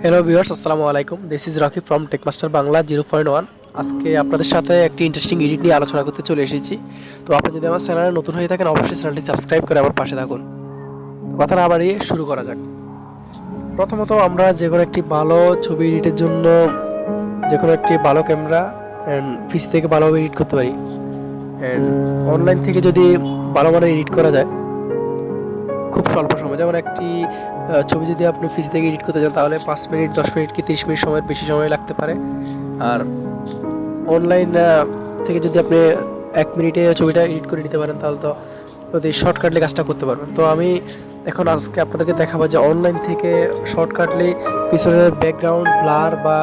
Hello viewers, আসসালামু আলাইকুম। This is Rocky from TechMaster Bangla 0.1। আজকে আপনাদের সাথে একটি ইন্টারেস্টিং এডিট নিয়ে আলোচনা করতে চলে এসেছি। তো আপনি যদি আমার চ্যানেলে নতুন হয়ে থাকেন, অবশ্যই চ্যানেলটি সাবস্ক্রাইব করে আমার পাশে থাকুন। কথা না বাড়িয়ে শুরু করা যাক। প্রথমত আমরা যে কোনো একটি ভালো ছবি এডিটের জন্য যে কোনো একটি ভালো ক্যামেরা অ্যান্ড পিসি থেকে ভালোভাবে এডিট করতে পারি। অ্যান্ড অনলাইন থেকে যদি ভালো মানের এডিট করা যায় খুব স্বল্প সময়, যেমন একটি ছবি যদি আপনি পিসি থেকে এডিট করতে চান তাহলে 5 মিনিট, 10 মিনিট কি 30 মিনিট সময়ের বেশি সময় লাগতে পারে। আর অনলাইন থেকে যদি আপনি 1 মিনিটে ছবিটা এডিট করে নিতে পারেন তাহলে তো অতি শর্টকাটলি কাজটা করতে পারবেন। তো আমি এখন আজকে আপনাদেরকে দেখাবো যে অনলাইন থেকে শর্টকাটলি পিছনের ব্যাকগ্রাউন্ড ব্লার বা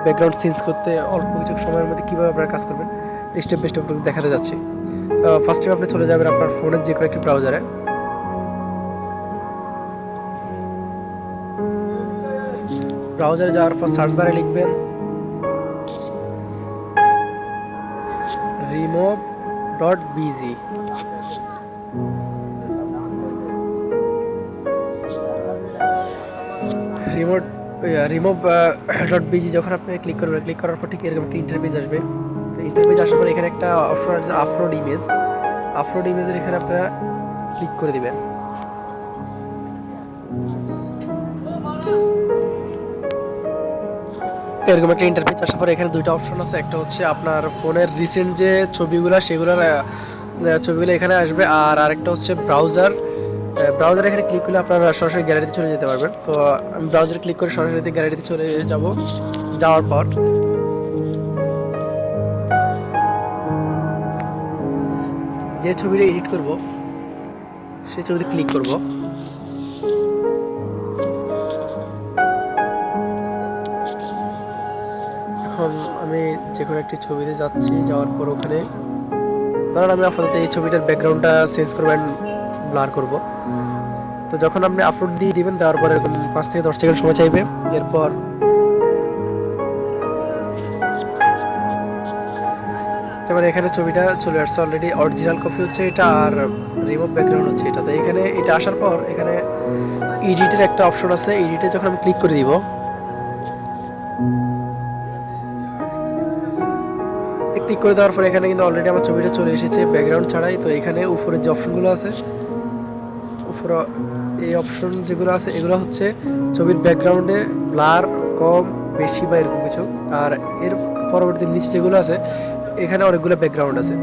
ব্যাকগ্রাউন্ড চেঞ্জ করতে অল্প কিছু সময়ের মধ্যে কীভাবে আপনারা কাজ করবেন স্টেপ বাই স্টেপ দেখাতে যাচ্ছি। তো ফার্স্ট টাইম আপনি চলে যাবেন আপনার ফোনের যে কোনো একটি ব্রাউজারে। ব্রাউজারে যাওয়ার পর সার্চ বারে লিখবেন remove.bg। remove.bg যখন আপনি ক্লিক করবেন, ক্লিক করার পর ঠিক এরকম একটা ইন্টারফেস আসবে। তো ইন্টারফেস আসার পর এখানে একটা অপশন আছে আপলোড ইমেজ। আপলোড ইমেজের এখানে আপনারা ক্লিক করে দিবেন। এরকম একটা ইন্টারফেস আসার পর এখানে দুইটা অপশন আছে, একটা হচ্ছে আপনার ফোনের রিসেন্ট যে ছবিগুলো সেগুলোর ছবিগুলো এখানে আসবে, আর আরেকটা হচ্ছে ব্রাউজার। ব্রাউজার এখানে ক্লিক করলে আপনারা সরাসরি গ্যালারিতে চলে যেতে পারবেন। তো আমি ব্রাউজারে ক্লিক করে সরাসরি গ্যালারিতে চলে যাব। যাওয়ার পর যে ছবিটা এডিট করব সেই ছবিতে ক্লিক করব। এখন আমি যে কোনো একটি ছবিতে যাচ্ছি, যাওয়ার পর ওখানে ধরেন আমি আপাতত এই ছবিটার ব্যাকগ্রাউন্ডটা চেঞ্জ করবেন, ব্লার করব। তো যখন আপনি আপলোড দিয়ে দিবেন, দেওয়ার পর এরকম 5 থেকে 10 সেকেন্ড সময় চাইবে। এরপর যেমন এখানে ছবিটা চলে আসছে অলরেডি, অরিজিনাল কপি হচ্ছে এটা আর রিমুভ ব্যাকগ্রাউন্ড হচ্ছে এটা। তো এখানে এটা আসার পর এখানে এডিটের একটা অপশন আছে। এডিটে যখন আমি ক্লিক করে দিব, ক্লিক করে দেওয়ার পর এখানে কিন্তু অলরেডি আমার ছবিটা চলে এসেছে ব্যাকগ্রাউন্ড ছাড়াই। তো এখানে উপরের যে অপশনগুলো আছে, উপরে এই অপশন যেগুলো আছে এগুলো হচ্ছে ছবির ব্যাকগ্রাউন্ডে ব্লার কম বেশি বা এরকম কিছু। আর এর পরবর্তী নিচে যেগুলো আছে এখানে অনেকগুলো ব্যাকগ্রাউন্ড আছে,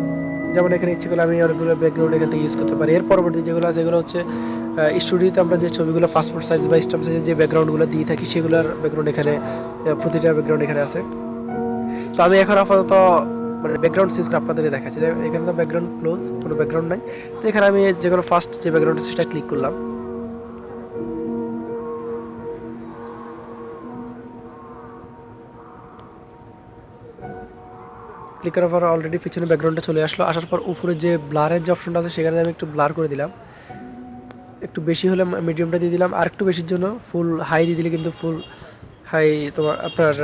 যেমন এখানে ইচ্ছে করলে আমি অনেকগুলো ব্যাকগ্রাউন্ড এখান থেকে ইউজ করতে পারি। এর পরবর্তী যেগুলো আছে এগুলো হচ্ছে স্টুডিওতে আমরা যে ছবিগুলো পাসপোর্ট সাইজ বা স্ট্যাম্প সাইজের যে ব্যাকগ্রাউন্ডগুলো দিয়ে থাকি সেগুলোর ব্যাকগ্রাউন্ড এখানে, প্রতিটা ব্যাকগ্রাউন্ড এখানে আছে। তো আমি এখন আপাতত মানে ব্যাকগ্রাউন্ড চেঞ্জ করে আপনাদের দেখাচ্ছি। এখানে তো ব্যাকগ্রাউন্ড ক্লোজ, কোনো ব্যাকগ্রাউন্ড নাই। তো এখানে আমি যে কোনো ফার্স্ট যে ব্যাকগ্রাউন্ড সেটা ক্লিক করলাম। ক্লিক করার পর অলরেডি পিছনে ব্যাকগ্রাউন্ডটা চলে আসলো। আসার পর উপরে যে ব্লারের যে অপশনটা আছে সেখানে আমি একটু ব্লার করে দিলাম। একটু বেশি হলে মিডিয়ামটা দিয়ে দিলাম, আর একটু বেশির জন্য ফুল হাই দিয়ে দিলে কিন্তু ফুল হাই তোমার আপনার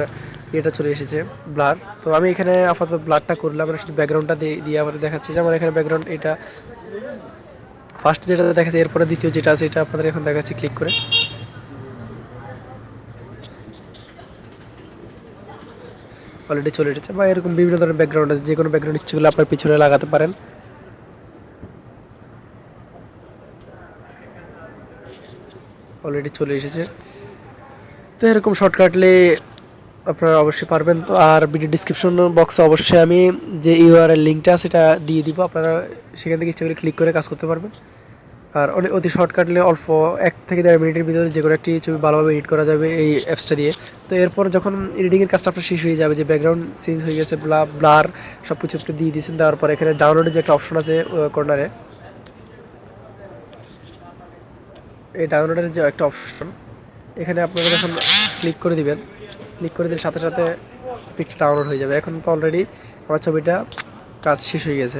এটা চলে এসেছে ব্লার। তো আমি এখানে আপাতত ব্লারটা করলাম, মানে শুধু ব্যাকগ্রাউন্ডটা দিয়ে আবার দেখাচ্ছি। যেমন এখানে ব্যাকগ্রাউন্ড এটা ফার্স্ট যেটা দেখাচ্ছে, এরপরে দ্বিতীয় যেটা আছে এটা আপনাদের এখন দেখাচ্ছি ক্লিক করে। অলরেডি চলে এসেছে। বা এরকম বিভিন্ন ধরনের ব্যাকগ্রাউন্ড আছে, যে কোনো ব্যাকগ্রাউন্ড ইচ্ছে করলে আপনার পিছনে লাগাতে পারেন। অলরেডি চলে এসেছে। তো এরকম শর্টকাটলি আপনারা অবশ্যই পারবেন। তো আর ভিডিও ডিসক্রিপশন বক্সে অবশ্যই আমি যে ইউআরএল লিঙ্কটা সেটা দিয়ে দিব, আপনারা সেখান থেকে ইচ্ছে করে ক্লিক করে কাজ করতে পারবেন। আর অতি শর্টকাটলি অল্প 1 থেকে 1.5 মিনিটের ভিতরে যে কোনো একটি ছবি ভালোভাবে এডিট করা যাবে এই অ্যাপসটা দিয়ে। তো এরপর যখন এডিটিংয়ের কাজটা আপনার শেষ হয়ে যাবে, যে ব্যাকগ্রাউন্ড চেঞ্জ হয়ে গেছে, ব্লার সব কিছু একটু দিয়ে দিয়েছেন, দেওয়ার পর এখানে ডাউনলোডের যে একটা অপশন আছে কর্নারে, এই ডাউনলোডের যে একটা অপশন এখানে আপনারা যখন ক্লিক করে দিবেন, ক্লিক করে দিলে সাথে সাথে পিকটা ডাউনলোড হয়ে যাবে। এখন তো অলরেডি আমার ছবিটা কাজ শেষ হয়ে গেছে।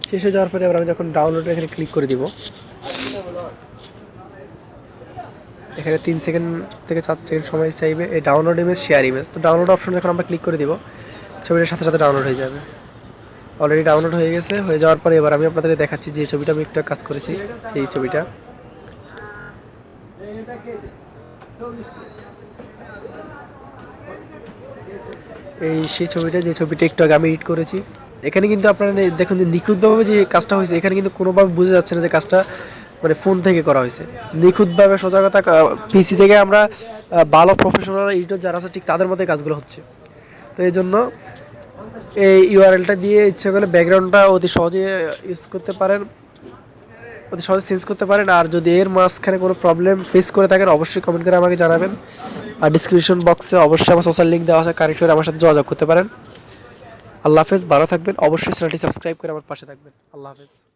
শেষ হয়ে যাওয়ার পরে এবার আমি যখন ডাউনলোডে এখানে ক্লিক করে দিব, এখানে 3 সেকেন্ড থেকে 4 সেকেন্ড সময় চাইবে এই ডাউনলোড ইমেজ, শেয়ার ইমেজ। তো ডাউনলোড অপশন যখন আমরা ক্লিক করে দিব, ছবিটার সাথে সাথে ডাউনলোড হয়ে যাবে। অলরেডি ডাউনলোড হয়ে গেছে। হয়ে যাওয়ার পরে এবার আমি আপনাদের দেখাচ্ছি যে ছবিটা আমি একটা কাজ করেছি সেই ছবিটা। এই সেই ছবিটা, যে ছবিটা একটু আগে আমি এডিট করেছি। এখানে কিন্তু আপনারা দেখুন যে নিখুঁতভাবে যে কাজটা হয়েছে, এখানে কিন্তু কোনোভাবে বোঝা যাচ্ছে না যে কাজটা মানে ফোন থেকে করা হয়েছে। নিখুঁতভাবে সোজা কথা পিসি থেকে আমরা ভালো প্রফেশনাল এডিটর যারা আছে ঠিক তাদের মধ্যে কাজগুলো হচ্ছে। তো এই জন্য এই ইউআরএলটা দিয়ে ইচ্ছে করলে ব্যাকগ্রাউন্ডটা অতি সহজে ইউজ করতে পারেন, অতি সহজে চেঞ্জ করতে পারেন। আর যদি এর মাঝখানে কোনো প্রবলেম ফেস করে থাকেন অবশ্যই কমেন্ট করে আমাকে জানাবেন। আর ডিসক্রিপশন বক্সে অবশ্যই আমার সোশ্যাল লিঙ্ক দেওয়া আছে, কানেক্ট করে আমার সাথে যোগাযোগ করতে পারেন। আল্লাহ হাফেজ, ভালো থাকবেন। অবশ্যই চ্যানেলটি সাবস্ক্রাইব করে আমার পাশে থাকবেন। আল্লাহ হাফেজ।